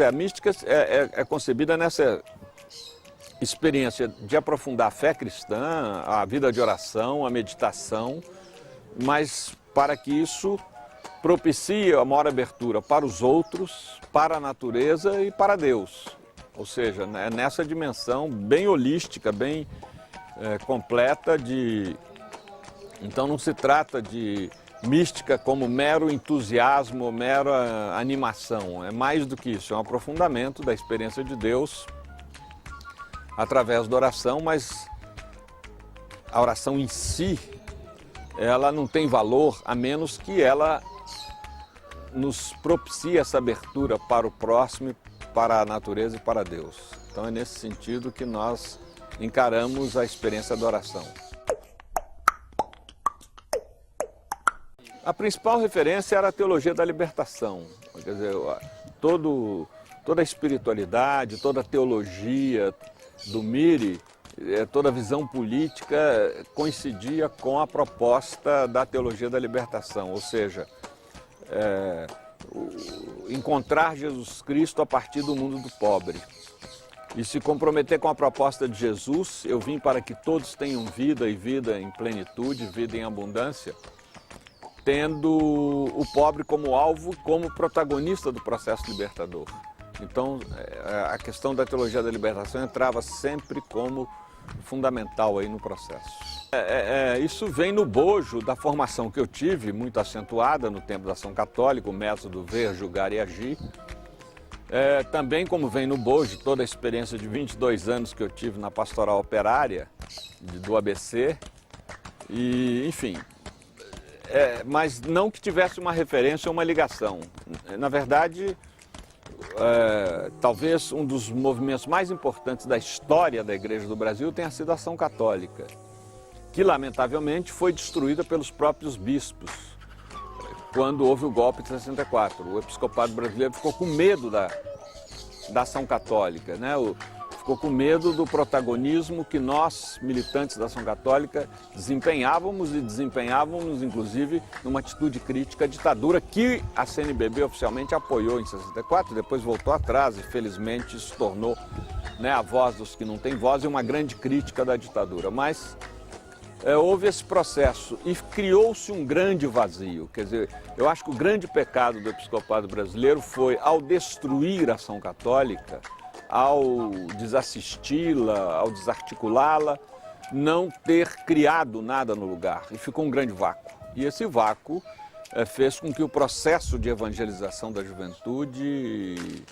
A mística é concebida nessa experiência de aprofundar a fé cristã, a vida de oração, a meditação, mas para que isso propicie a maior abertura para os outros, para a natureza e para Deus. Ou seja, é nessa dimensão bem holística, bem completa de... Então não se trata de mística como mero entusiasmo, mera animação. É mais do que isso, é um aprofundamento da experiência de Deus através da oração, mas a oração em si, ela não tem valor a menos que ela nos propicie essa abertura para o próximo, para a natureza e para Deus. Então é nesse sentido que nós encaramos a experiência da oração. A principal referência era a teologia da libertação. Quer dizer, toda a espiritualidade, toda a teologia do Miri, toda a visão política coincidia com a proposta da teologia da libertação, ou seja, encontrar Jesus Cristo a partir do mundo do pobre e se comprometer com a proposta de Jesus, eu vim para que todos tenham vida e vida em plenitude, vida em abundância, tendo o pobre como alvo, como protagonista do processo libertador. Então, a questão da teologia da libertação entrava sempre como fundamental aí no processo. Isso vem no bojo da formação que eu tive, muito acentuada no tempo da ação católica, o método ver, julgar e agir. Também como vem no bojo toda a experiência de 22 anos que eu tive na pastoral operária do ABC, e enfim... mas não que tivesse uma referência ou uma ligação. Na verdade, talvez um dos movimentos mais importantes da história da Igreja do Brasil tenha sido a Ação Católica, que lamentavelmente foi destruída pelos próprios bispos, quando houve o golpe de 64. O episcopado brasileiro ficou com medo da Ação Católica, né? Ficou com medo do protagonismo que nós, militantes da Ação Católica, desempenhávamos, inclusive, numa atitude crítica à ditadura que a CNBB oficialmente apoiou em 64, depois voltou atrás e, felizmente, se tornou, né, a voz dos que não têm voz e uma grande crítica da ditadura. Mas houve esse processo e criou-se um grande vazio. Quer dizer, eu acho que o grande pecado do episcopado brasileiro foi, ao destruir a Ação Católica, ao desassisti-la, ao desarticulá-la, não ter criado nada no lugar, e ficou um grande vácuo. E esse vácuo fez com que o processo de evangelização da juventude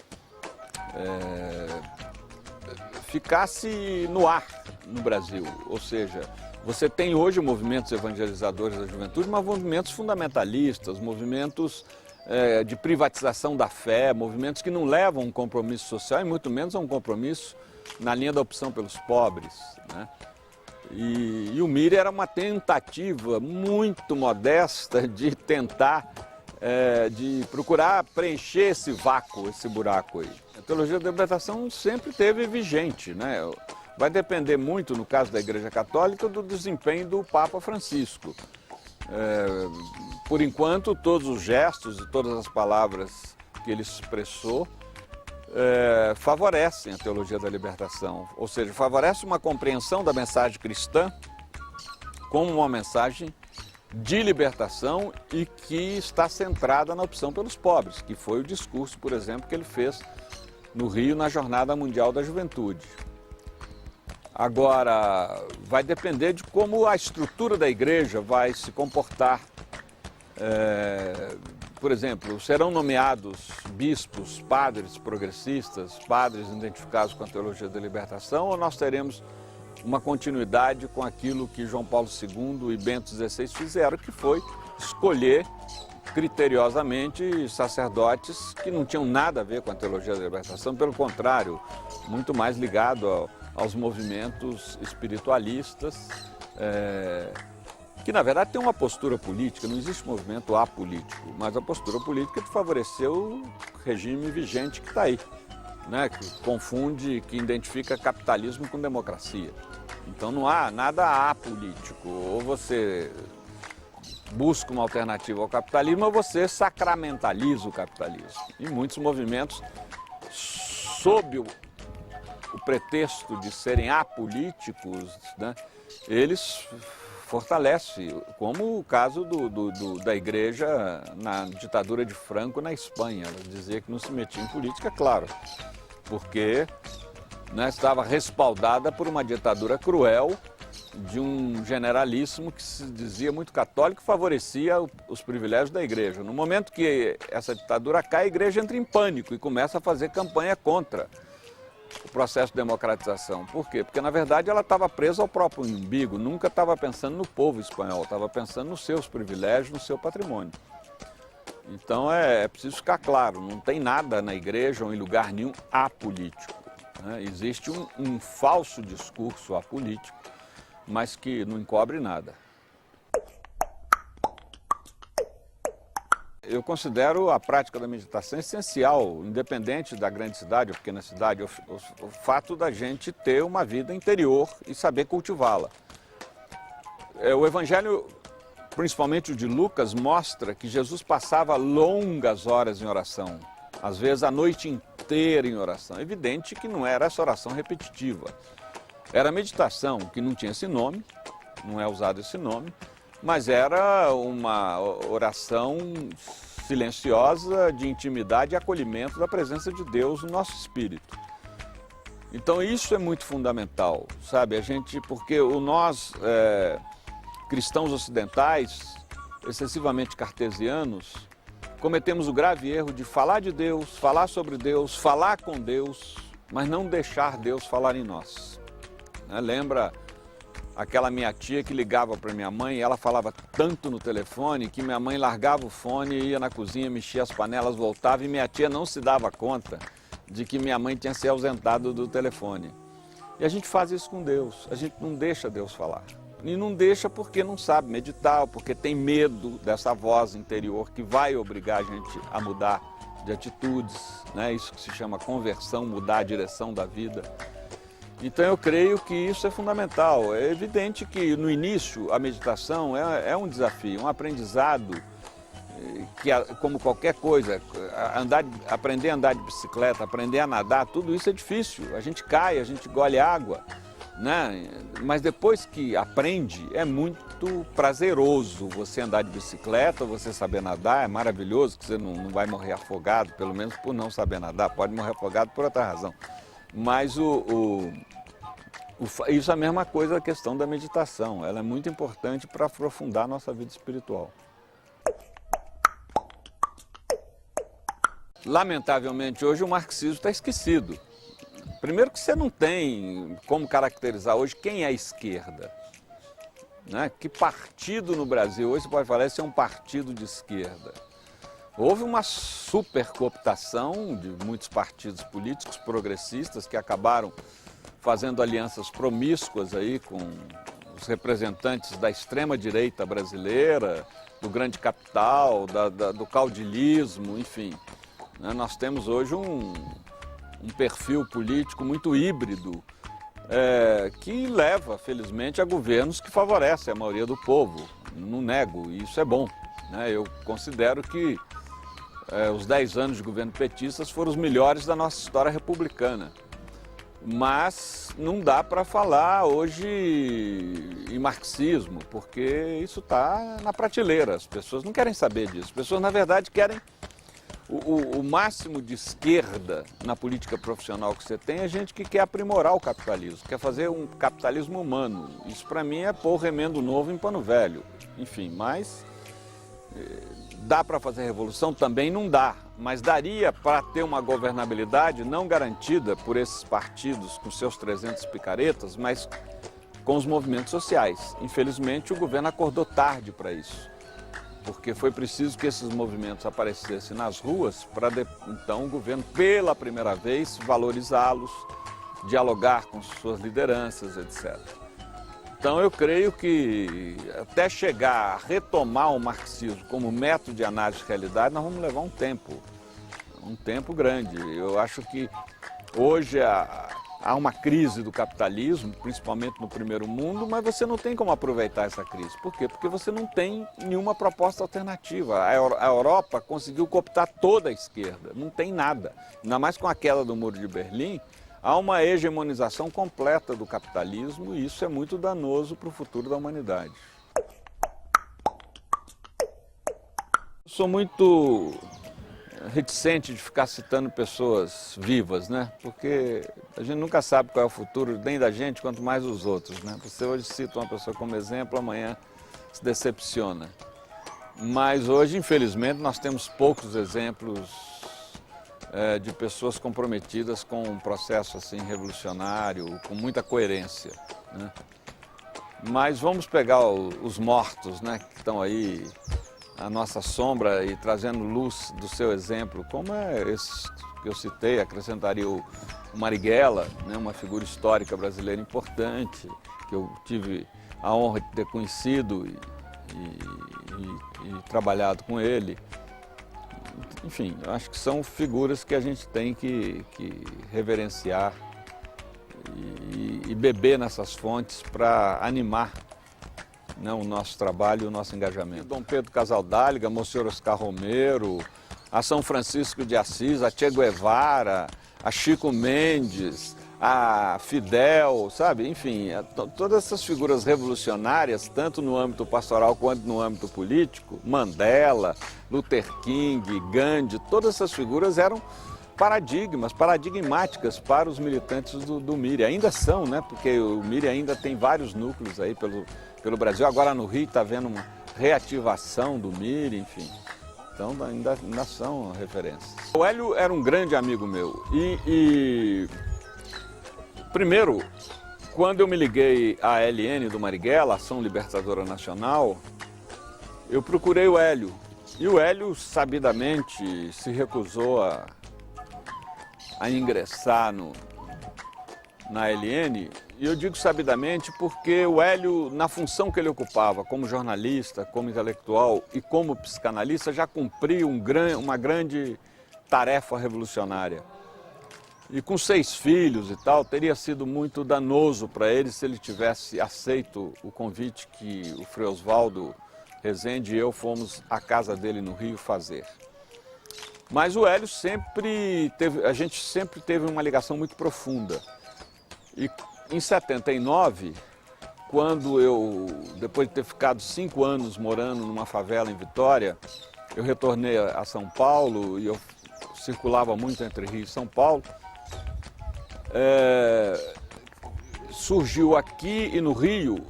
ficasse no ar no Brasil. Ou seja, você tem hoje movimentos evangelizadores da juventude, mas movimentos fundamentalistas, movimentos de privatização da fé, movimentos que não levam um compromisso social e muito menos a um compromisso na linha da opção pelos pobres, né? E o Miri era uma tentativa muito modesta de tentar, de procurar preencher esse vácuo, esse buraco aí. A teologia da libertação sempre esteve vigente, né? Vai depender muito, no caso da Igreja Católica, do desempenho do Papa Francisco. Por enquanto, todos os gestos e todas as palavras que ele expressou favorecem a teologia da libertação, ou seja, favorece uma compreensão da mensagem cristã como uma mensagem de libertação e que está centrada na opção pelos pobres, que foi o discurso, por exemplo, que ele fez no Rio na Jornada Mundial da Juventude. Agora, vai depender de como a estrutura da igreja vai se comportar. Por exemplo, serão nomeados bispos, padres progressistas, padres identificados com a teologia da libertação, ou nós teremos uma continuidade com aquilo que João Paulo II e Bento XVI fizeram, que foi escolher criteriosamente sacerdotes que não tinham nada a ver com a teologia da libertação, pelo contrário, muito mais ligado aos movimentos espiritualistas, que na verdade tem uma postura política, não existe movimento apolítico, mas a postura política de favorecer o regime vigente que está aí, né? Que confunde, que identifica capitalismo com democracia. Então não há nada apolítico, ou você busca uma alternativa ao capitalismo ou você sacramentaliza o capitalismo. E muitos movimentos sob o pretexto de serem apolíticos, né, eles fortalecem, como o caso da igreja na ditadura de Franco na Espanha. Ela dizia que não se metia em política, claro, porque, né, estava respaldada por uma ditadura cruel de um generalíssimo que se dizia muito católico e favorecia os privilégios da igreja. No momento que essa ditadura cai, a igreja entra em pânico e começa a fazer campanha contra o processo de democratização. Por quê? Porque, na verdade, ela estava presa ao próprio umbigo, nunca estava pensando no povo espanhol, estava pensando nos seus privilégios, no seu patrimônio. Então é preciso ficar claro, não tem nada na igreja ou em lugar nenhum apolítico, né? Existe um falso discurso apolítico, mas que não encobre nada. Eu considero a prática da meditação essencial, independente da grande cidade ou pequena cidade, o fato da gente ter uma vida interior e saber cultivá-la. O Evangelho, principalmente o de Lucas, mostra que Jesus passava longas horas em oração, às vezes a noite inteira em oração. É evidente que não era essa oração repetitiva. Era meditação, que não tinha esse nome, não é usado esse nome, mas era uma oração silenciosa de intimidade e acolhimento da presença de Deus no nosso espírito. Então isso é muito fundamental, sabe? Porque nós, cristãos ocidentais, excessivamente cartesianos, cometemos o grave erro de falar de Deus, falar sobre Deus, falar com Deus, mas não deixar Deus falar em nós. Lembra aquela minha tia que ligava para minha mãe e ela falava tanto no telefone que minha mãe largava o fone, ia na cozinha, mexia as panelas, voltava e minha tia não se dava conta de que minha mãe tinha se ausentado do telefone. E a gente faz isso com Deus, a gente não deixa Deus falar. E não deixa porque não sabe meditar, porque tem medo dessa voz interior que vai obrigar a gente a mudar de atitudes, né? Isso que se chama conversão, mudar a direção da vida. Então eu creio que isso é fundamental. É evidente que no início a meditação é um desafio, um aprendizado que, como qualquer coisa, aprender a andar de bicicleta, aprender a nadar, tudo isso é difícil. A gente cai, a gente engole água, né? Mas depois que aprende, é muito prazeroso você andar de bicicleta, você saber nadar, é maravilhoso que você não vai morrer afogado, pelo menos por não saber nadar, pode morrer afogado por outra razão. Mas isso é a mesma coisa da questão da meditação, ela é muito importante para aprofundar a nossa vida espiritual. Lamentavelmente, hoje o marxismo está esquecido. Primeiro que você não tem como caracterizar hoje quem é a esquerda, né? Que partido no Brasil hoje você pode falar esse é um partido de esquerda. Houve uma super cooptação de muitos partidos políticos progressistas que acabaram fazendo alianças promíscuas aí com os representantes da extrema-direita brasileira, do grande capital, do caudilismo, enfim. Nós temos hoje um perfil político muito híbrido, que leva, felizmente, a governos que favorecem a maioria do povo. Não nego, e isso é bom, né? Eu considero que os 10 anos de governo petistas foram os melhores da nossa história republicana. Mas não dá para falar hoje em marxismo, porque isso está na prateleira. As pessoas não querem saber disso. As pessoas, na verdade, querem o máximo de esquerda na política profissional que você tem. É gente que quer aprimorar o capitalismo, quer fazer um capitalismo humano. Isso, para mim, é pôr remendo novo em pano velho. Enfim, mas dá para fazer revolução? Também não dá. Mas daria para ter uma governabilidade não garantida por esses partidos com seus 300 picaretas, mas com os movimentos sociais. Infelizmente, o governo acordou tarde para isso, porque foi preciso que esses movimentos aparecessem nas ruas para, então, o governo, pela primeira vez, valorizá-los, dialogar com suas lideranças, etc. Então, eu creio que até chegar a retomar o marxismo como método de análise de realidade, nós vamos levar um tempo grande. Eu acho que hoje há uma crise do capitalismo, principalmente no primeiro mundo, mas você não tem como aproveitar essa crise. Por quê? Porque você não tem nenhuma proposta alternativa. A Europa conseguiu cooptar toda a esquerda, não tem nada. Ainda mais com a queda do Muro de Berlim, há uma hegemonização completa do capitalismo e isso é muito danoso para o futuro da humanidade. Eu sou muito reticente de ficar citando pessoas vivas, né? Porque a gente nunca sabe qual é o futuro, nem da gente, quanto mais dos outros, né? Você hoje cita uma pessoa como exemplo, amanhã se decepciona. Mas hoje, infelizmente, nós temos poucos exemplos de pessoas comprometidas com um processo assim revolucionário, com muita coerência, né? Mas vamos pegar os mortos, né, que estão aí a nossa sombra e trazendo luz do seu exemplo, como é esse que eu citei, acrescentaria o Marighella, né, uma figura histórica brasileira importante, que eu tive a honra de ter conhecido e trabalhado com ele. Enfim, eu acho que são figuras que a gente tem que reverenciar e beber nessas fontes para animar, né, o nosso trabalho e o nosso engajamento. Dom Pedro Casaldáliga, Monsenhor Oscar Romero, a São Francisco de Assis, a Che Guevara, a Chico Mendes, a Fidel, sabe? Enfim, todas essas figuras revolucionárias, tanto no âmbito pastoral quanto no âmbito político, Mandela, Luther King, Gandhi, todas essas figuras eram paradigmáticas para os militantes do MIRI. Ainda são, né? Porque o MIRI ainda tem vários núcleos aí pelo Brasil. Agora no Rio está havendo uma reativação do MIRI, enfim. Então ainda são referências. O Hélio era um grande amigo meu primeiro, quando eu me liguei à ALN do Marighella, Ação Libertadora Nacional, eu procurei o Hélio. E o Hélio, sabidamente, se recusou a ingressar na ALN. E eu digo sabidamente porque o Hélio, na função que ele ocupava como jornalista, como intelectual e como psicanalista, já cumpriu uma grande tarefa revolucionária. E com 6 filhos e tal, teria sido muito danoso para ele se ele tivesse aceito o convite que o Frei Oswaldo Rezende e eu fomos à casa dele no Rio fazer. Mas o Hélio a gente sempre teve uma ligação muito profunda. E em 79, quando eu, depois de ter ficado 5 anos morando numa favela em Vitória, eu retornei a São Paulo e eu circulava muito entre Rio e São Paulo. Surgiu aqui e no Rio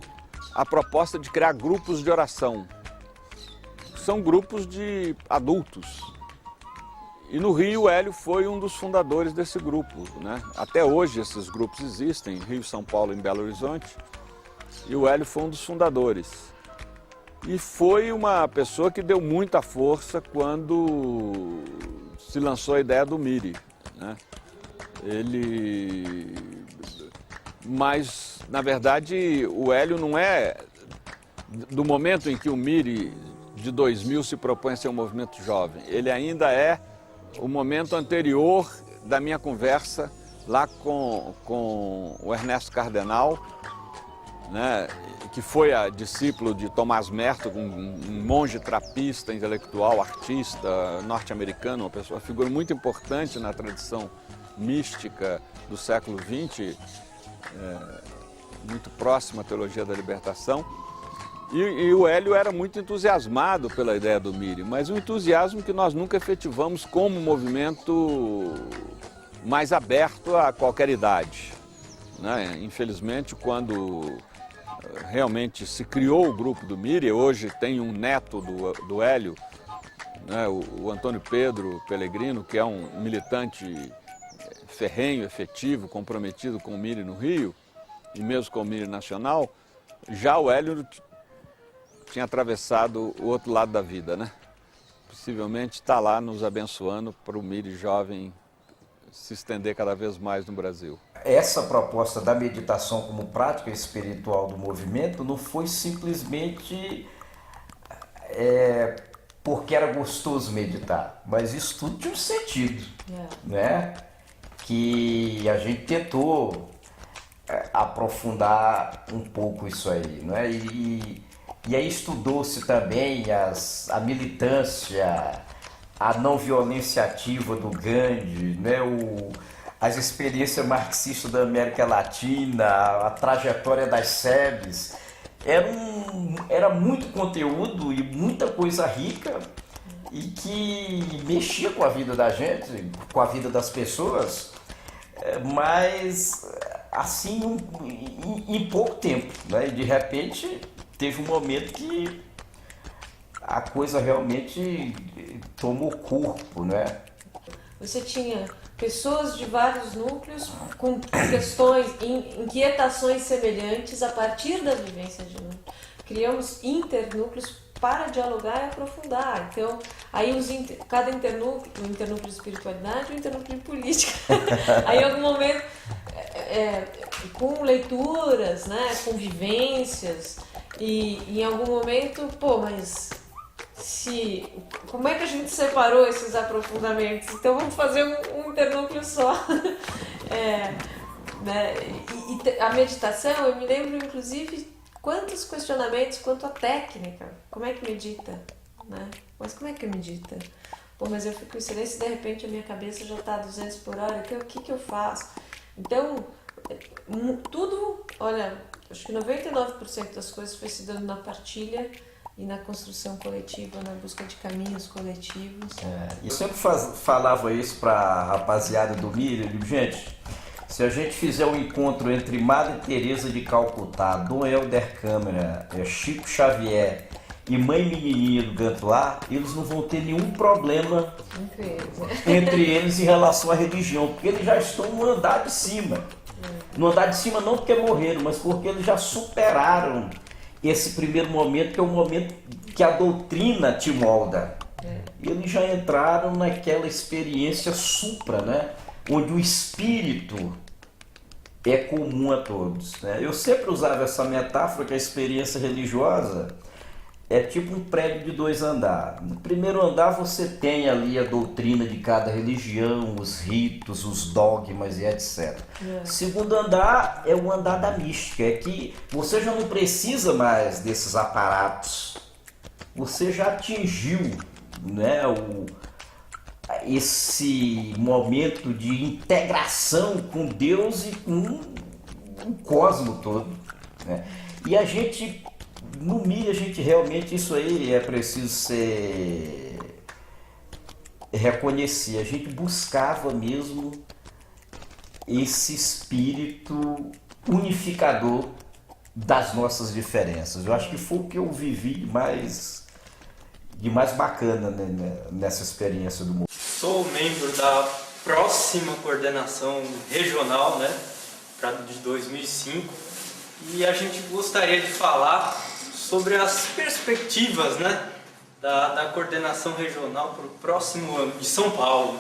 a proposta de criar grupos de oração. São grupos de adultos. E no Rio, o Hélio foi um dos fundadores desse grupo, né? Até hoje esses grupos existem, em Rio, São Paulo e em Belo Horizonte. E o Hélio foi um dos fundadores. E foi uma pessoa que deu muita força quando se lançou a ideia do MIRI, né? Mas, na verdade, o Hélio não é... Do momento em que o MIRI de 2000 se propõe a ser um movimento jovem, ele ainda é o momento anterior da minha conversa lá com o Ernesto Cardenal, né, que foi discípulo de Tomás Merton, um monge trapista, intelectual, artista norte-americano, uma figura muito importante na tradição mística do século XX, muito próxima à teologia da libertação. E o Hélio era muito entusiasmado pela ideia do MIRI, mas um entusiasmo que nós nunca efetivamos como movimento mais aberto a qualquer idade, né? Infelizmente, quando realmente se criou o grupo do MIRI, hoje tem um neto do Hélio, né? O Antônio Pedro Pellegrino, que é um militante ferrenho, efetivo, comprometido com o MIRI no Rio, e mesmo com o MIRI nacional. Já o Hélio tinha atravessado o outro lado da vida, né? Possivelmente está lá nos abençoando para o MIRI jovem se estender cada vez mais no Brasil. Essa proposta da meditação como prática espiritual do movimento não foi simplesmente porque era gostoso meditar, mas isso tudo tinha um sentido, né? que a gente tentou aprofundar um pouco isso aí, não é? E aí estudou-se também a militância, a não violência ativa do Gandhi, né? As experiências marxistas da América Latina, a trajetória das SEBs. Era muito conteúdo e muita coisa rica e que mexia com a vida da gente, com a vida das pessoas, mas assim em pouco tempo, né? E de repente teve um momento que a coisa realmente tomou corpo, né? Você tinha pessoas de vários núcleos com questões, inquietações semelhantes a partir da vivência de núcleo. Criamos internúcleos para dialogar e aprofundar. Então, aí cada internúcleo, o internúcleo de espiritualidade e o internúcleo de política. Aí, em algum momento, com leituras, né, com vivências, e em algum momento, mas como é que a gente separou esses aprofundamentos? Então vamos fazer um internúcleo só. Né? A meditação, eu me lembro inclusive quantos questionamentos quanto à técnica. Como é que medita? Né? Mas como é que medita? Mas eu fico em silêncio e de repente a minha cabeça já está a 200 por hora. O que eu faço? Então, tudo, olha, acho que 99% das coisas foi se dando na partilha e na construção coletiva, na busca de caminhos coletivos. Eu sempre falava isso para a rapaziada do Miriam, eu digo, gente, se a gente fizer um encontro entre Madre Teresa de Calcutá, Dom Helder Câmara, Chico Xavier e Mãe Menininha do Gantuá, eles não vão ter nenhum problema entre eles em relação à religião, porque eles já estão no andar de cima. No andar de cima não porque morreram, mas porque eles já superaram esse primeiro momento, que é o momento que a doutrina te molda. Eles já entraram naquela experiência supra, né? Onde o espírito é comum a todos. Né? Eu sempre usava essa metáfora que a experiência religiosa é tipo um prédio de 2 andares. No primeiro andar você tem ali a doutrina de cada religião, os ritos, os dogmas e etc. Segundo andar é o andar da mística, é que você já não precisa mais desses aparatos. Você já atingiu, né, esse momento de integração com Deus e com o cosmos todo. Né? E a gente, no MIR, a gente realmente, isso aí é preciso ser reconhecer. A gente buscava mesmo esse espírito unificador das nossas diferenças. Eu acho que foi o que eu vivi de mais bacana, né, nessa experiência do mundo. Sou membro da próxima coordenação regional, né, de 2005, e a gente gostaria de falar sobre as perspectivas, né, da coordenação regional para o próximo ano de São Paulo.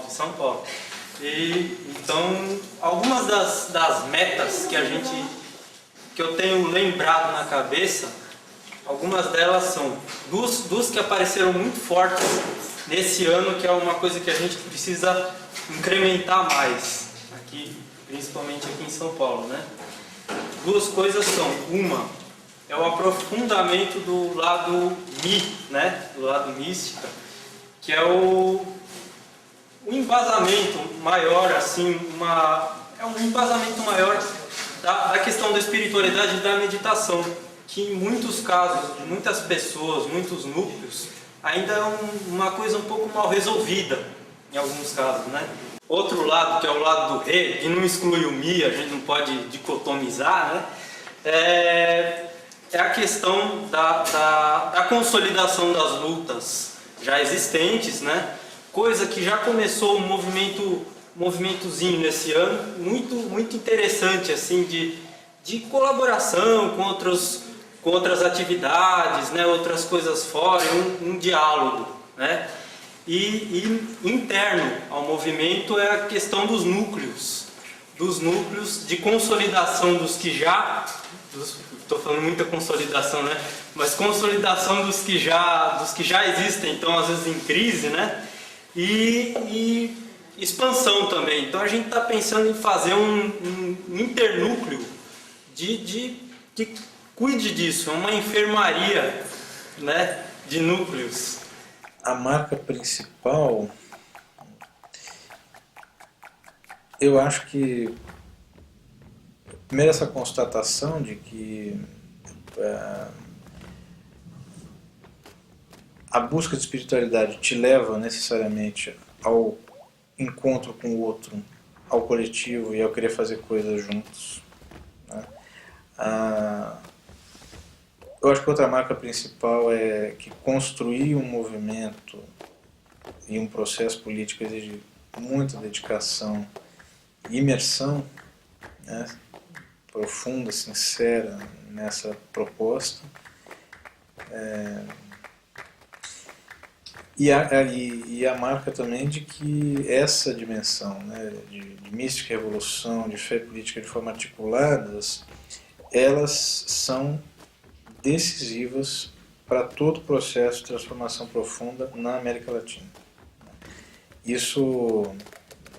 E então algumas das metas que eu tenho lembrado na cabeça, algumas delas são duas que apareceram muito fortes nesse ano, que é uma coisa que a gente precisa incrementar mais, aqui, principalmente aqui em São Paulo, né? Duas coisas são, uma é o aprofundamento do lado né? Do lado mística, que é o embasamento maior, assim, é um embasamento maior da questão da espiritualidade e da meditação, que em muitos casos, de muitas pessoas, muitos núcleos, ainda é uma coisa um pouco mal resolvida, em alguns casos, né? Outro lado, que é o lado do re, que não exclui o mi, a gente não pode dicotomizar, né? É a questão da consolidação das lutas já existentes, né? Coisa que já começou um movimentozinho nesse ano, muito interessante, assim, de colaboração com outras atividades, né, outras coisas fora, um diálogo, né? E interno ao movimento é a questão dos núcleos de consolidação dos que já, estou falando muita consolidação, né? Mas consolidação dos que já existem, então às vezes em crise, né? E expansão também. Então a gente está pensando em fazer um internúcleo que cuide disso, uma enfermaria, né, de núcleos. A marca principal, eu acho que, primeiro, essa constatação de que a busca de espiritualidade te leva necessariamente ao encontro com o outro, ao coletivo e ao querer fazer coisas juntos, né? Eu acho que outra marca principal é que construir um movimento e um processo político exige muita dedicação e imersão, né, profunda, sincera nessa proposta. E a marca também de que essa dimensão, né, de mística e revolução, de fé política de forma articuladas, elas são decisivas para todo o processo de transformação profunda na América Latina. Isso,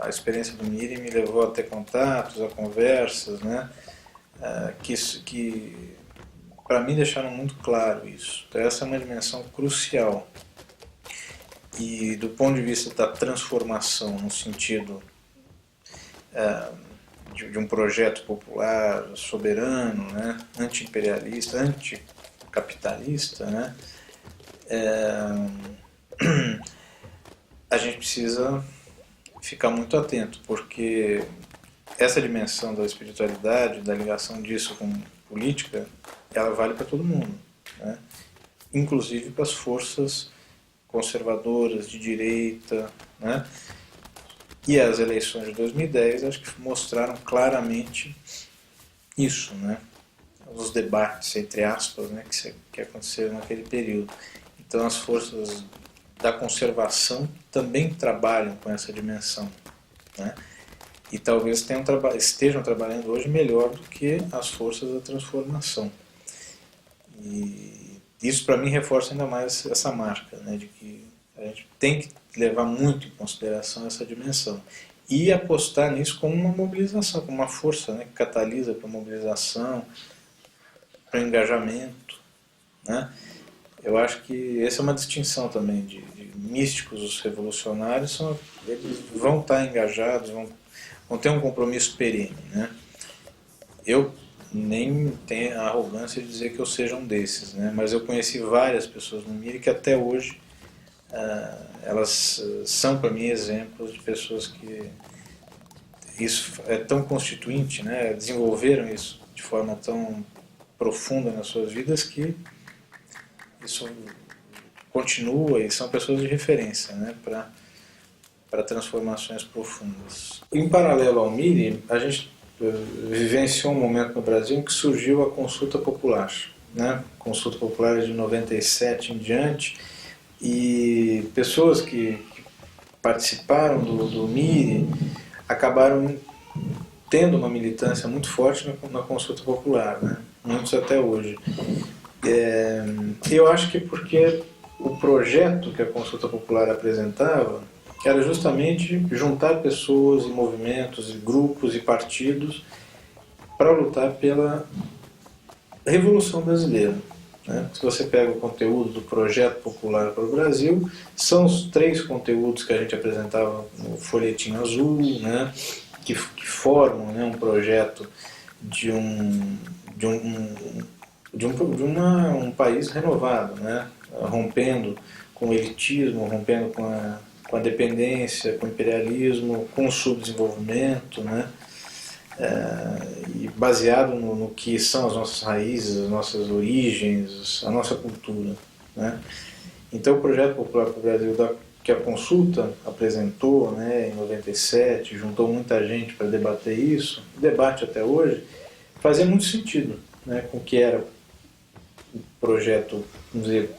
a experiência do MIRI me levou a ter contatos, a conversas, né, que para mim deixaram muito claro isso. Então, essa é uma dimensão crucial. E do ponto de vista da transformação, no sentido de um projeto popular, soberano, né, anti-imperialista, anticapitalista, né, a gente precisa ficar muito atento, porque essa dimensão da espiritualidade, da ligação disso com política, ela vale para todo mundo, né, inclusive para as forças conservadoras, de direita, né? E as eleições de 2010 acho que mostraram claramente isso, né? Os debates, entre aspas, né, que aconteceram naquele período. Então as forças da conservação também trabalham com essa dimensão, né? E talvez estejam trabalhando hoje melhor do que as forças da transformação. E isso para mim reforça ainda mais essa marca, né, de que a gente tem que levar muito em consideração essa dimensão e apostar nisso como uma mobilização, como uma força, né, que catalisa para a mobilização, para o engajamento, né? Eu acho que essa é uma distinção também de místicos, os revolucionários, eles vão estar engajados, vão ter um compromisso perene, né? Eu nem tenho a arrogância de dizer que eu seja um desses, né? Mas eu conheci várias pessoas no MIRI que até hoje elas são para mim exemplos de pessoas que isso é tão constituinte, né? Desenvolveram isso de forma tão profunda nas suas vidas que isso continua e são pessoas de referência, né? Para transformações profundas. Em paralelo ao MIRI, a gente vivenciou um momento no Brasil em que surgiu a consulta popular, né? Consulta popular de 97 em diante, e pessoas que participaram do MIRI acabaram tendo uma militância muito forte na consulta popular, né? Muitos até hoje. Eu acho que porque o projeto que a consulta popular apresentava era justamente juntar pessoas e movimentos, e grupos e partidos para lutar pela Revolução Brasileira, né? Se você pega o conteúdo do Projeto Popular para o Brasil, são os 3 conteúdos que a gente apresentava no Folhetim Azul, né? que formam, né, um projeto de um país renovado, né? Rompendo com o elitismo, rompendo com a dependência, com o imperialismo, com o subdesenvolvimento, né? E baseado no que são as nossas raízes, as nossas origens, a nossa cultura, né? Então o Projeto Popular para o Brasil, que a consulta apresentou, né, em 97, juntou muita gente para debater isso, o debate até hoje, fazia muito sentido, né, com o que era o projeto, vamos dizer,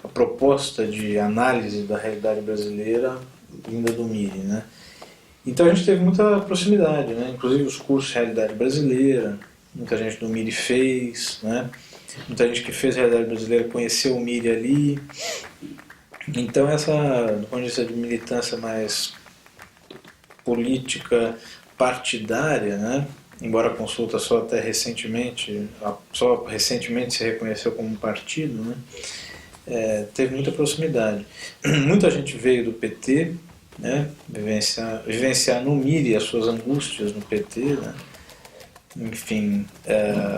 a proposta de análise da realidade brasileira vinda do MIRI, né? Então a gente teve muita proximidade, né? Inclusive os cursos de realidade brasileira, muita gente do MIRI fez, né? Muita gente que fez realidade brasileira conheceu o MIRI ali. Então essa, do ponto de vista de militância mais política partidária, né? Embora a Consulta só recentemente se reconheceu como um partido, né? Teve muita proximidade. Muita gente veio do PT, né? Vivenciar no MIRI as suas angústias no PT, né? Enfim,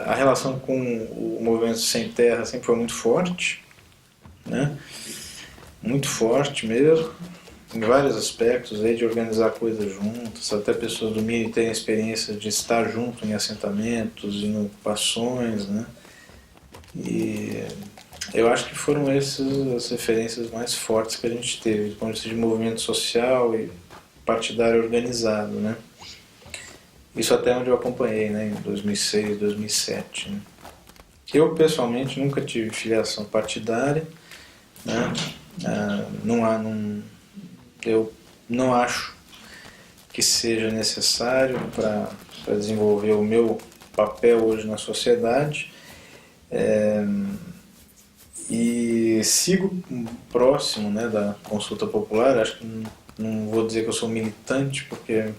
a relação com o movimento Sem Terra sempre foi muito forte, né? Muito forte mesmo, em vários aspectos, aí de organizar coisas juntas, até pessoas do MIRI terem experiência de estar junto em assentamentos, em ocupações, né? E eu acho que foram essas as referências mais fortes que a gente teve, do ponto de vista de movimento social e partidário organizado, né? Isso até onde eu acompanhei, né, em 2006, 2007. Né? Eu, pessoalmente, nunca tive filiação partidária, né? Eu não acho que seja necessário para desenvolver o meu papel hoje na sociedade. E sigo próximo, né, da consulta popular. Acho que não vou dizer que eu sou militante, porque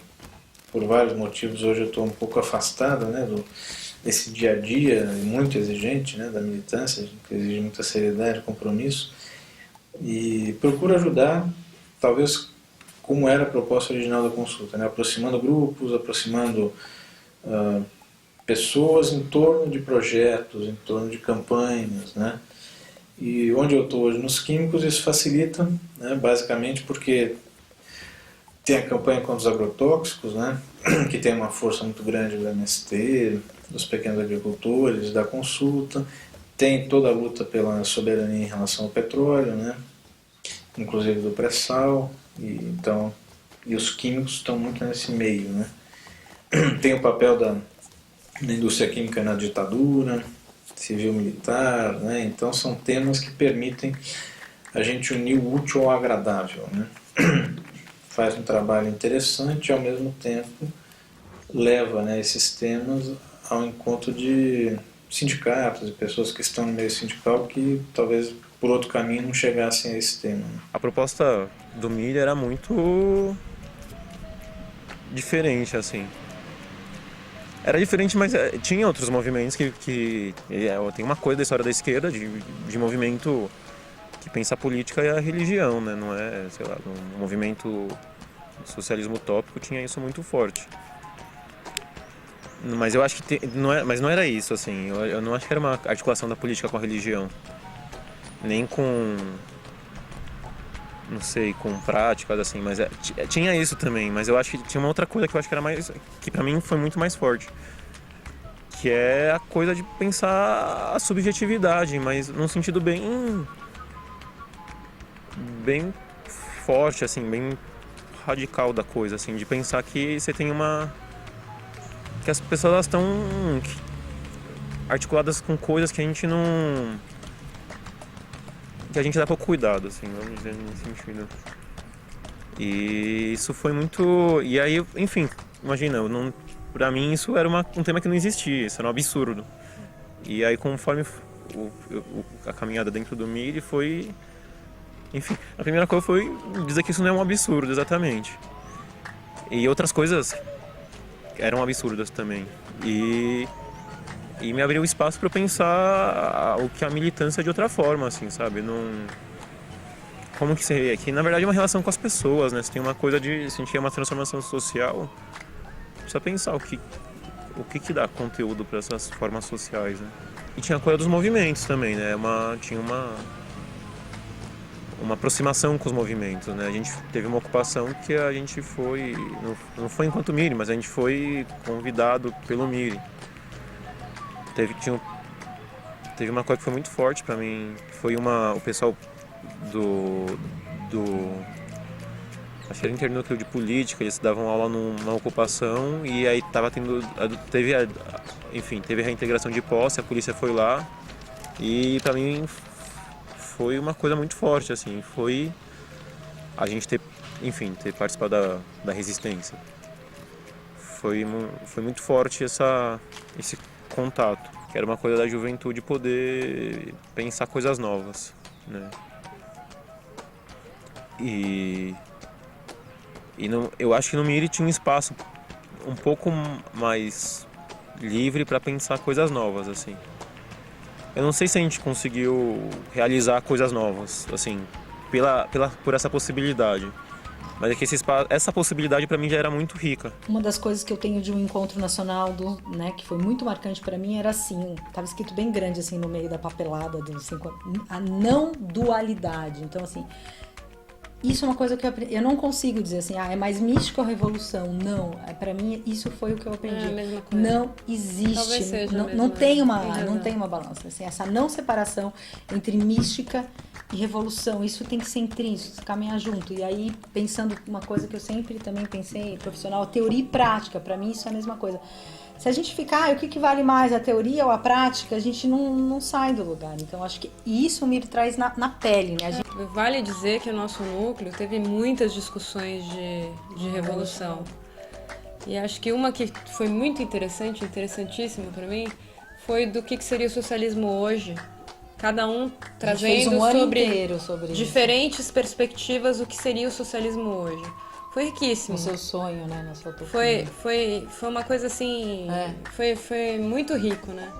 por vários motivos hoje eu estou um pouco afastado, né, desse dia a dia muito exigente, né, da militância, que exige muita seriedade e compromisso, e procuro ajudar, talvez como era a proposta original da consulta, né, aproximando grupos, aproximando pessoas em torno de projetos, em torno de campanhas, né. E onde eu estou hoje nos químicos, isso facilita, né, basicamente porque tem a campanha contra os agrotóxicos, né, que tem uma força muito grande do MST, dos pequenos agricultores, da consulta, tem toda a luta pela soberania em relação ao petróleo, né, inclusive do pré-sal, e os químicos estão muito nesse meio, né. Tem o papel da indústria química na ditadura, civil-militar, né, então são temas que permitem a gente unir o útil ao agradável, né. Faz um trabalho interessante e ao mesmo tempo leva, né, esses temas ao encontro de sindicatos e pessoas que estão no meio sindical que talvez por outro caminho não chegassem a esse tema. A proposta do MIRI era muito diferente, assim. Era diferente, mas tinha outros movimentos que tem uma coisa da história da esquerda, de movimento que pensa a política e a religião, né? Não é, sei lá, um movimento socialismo utópico tinha isso muito forte. Mas eu acho que mas não era isso, assim. Eu não acho que era uma articulação da política com a religião, nem com, não sei, com práticas assim. Mas tinha isso também. Mas eu acho que tinha uma outra coisa que eu acho que era mais, que pra mim foi muito mais forte, que é a coisa de pensar a subjetividade, mas num sentido bem forte, assim, bem radical da coisa, assim, de pensar que você tem que as pessoas estão articuladas com coisas que a gente não, que a gente dá pouco cuidado, assim, vamos dizer, nesse sentido. E isso foi muito, e aí, enfim, imagina, pra mim isso era um tema que não existia, isso era um absurdo. E aí conforme a caminhada dentro do MIRI foi, enfim, a primeira coisa foi dizer que isso não é um absurdo, exatamente. E outras coisas eram absurdas também. E me abriu espaço para eu pensar o que a militância de outra forma, assim, sabe? Como que seria? Que na verdade é uma relação com as pessoas, né? Você tem uma coisa de sentir uma transformação social, precisa pensar o que dá conteúdo para essas formas sociais, né? E tinha a coisa dos movimentos também, né? Tinha uma aproximação com os movimentos, né? A gente teve uma ocupação que a gente foi, não foi enquanto MIRI, mas a gente foi convidado pelo MIRI. Teve uma coisa que foi muito forte pra mim, que foi o pessoal acho que era internúcleo de política, eles davam aula numa ocupação e aí teve a reintegração de posse, a polícia foi lá e pra mim foi uma coisa muito forte, assim, foi a gente ter participado da resistência. Foi muito forte esse contato, que era uma coisa da juventude poder pensar coisas novas, né? E Eu acho que no MIRI tinha um espaço um pouco mais livre para pensar coisas novas, assim. Eu não sei se a gente conseguiu realizar coisas novas, assim, por essa possibilidade. Mas é que essa possibilidade para mim já era muito rica. Uma das coisas que eu tenho de um encontro nacional, né, que foi muito marcante para mim, era assim, estava escrito bem grande assim no meio da papelada, assim, a não dualidade. Então assim, isso é uma coisa que eu não consigo dizer assim, é mais místico a revolução. Não, para mim isso foi o que eu aprendi. É a mesma coisa. Não existe, Talvez seja não tem uma balança, assim, essa não separação entre mística e revolução, isso tem que ser intrínseco, caminhar junto. E aí, pensando uma coisa que eu sempre também pensei, profissional, teoria e prática, para mim isso é a mesma coisa. Se a gente ficar, o que vale mais, a teoria ou a prática, a gente não sai do lugar. Então, acho que isso me traz na pele, né? Vale dizer que o nosso núcleo teve muitas discussões de revolução. E acho que uma que foi muito interessante, interessantíssima para mim, foi do que seria o socialismo hoje. Cada um trazendo sobre diferentes perspectivas o que seria o socialismo hoje. Foi riquíssimo. O seu sonho, né? Na sua foi uma coisa assim... Foi muito rico, né?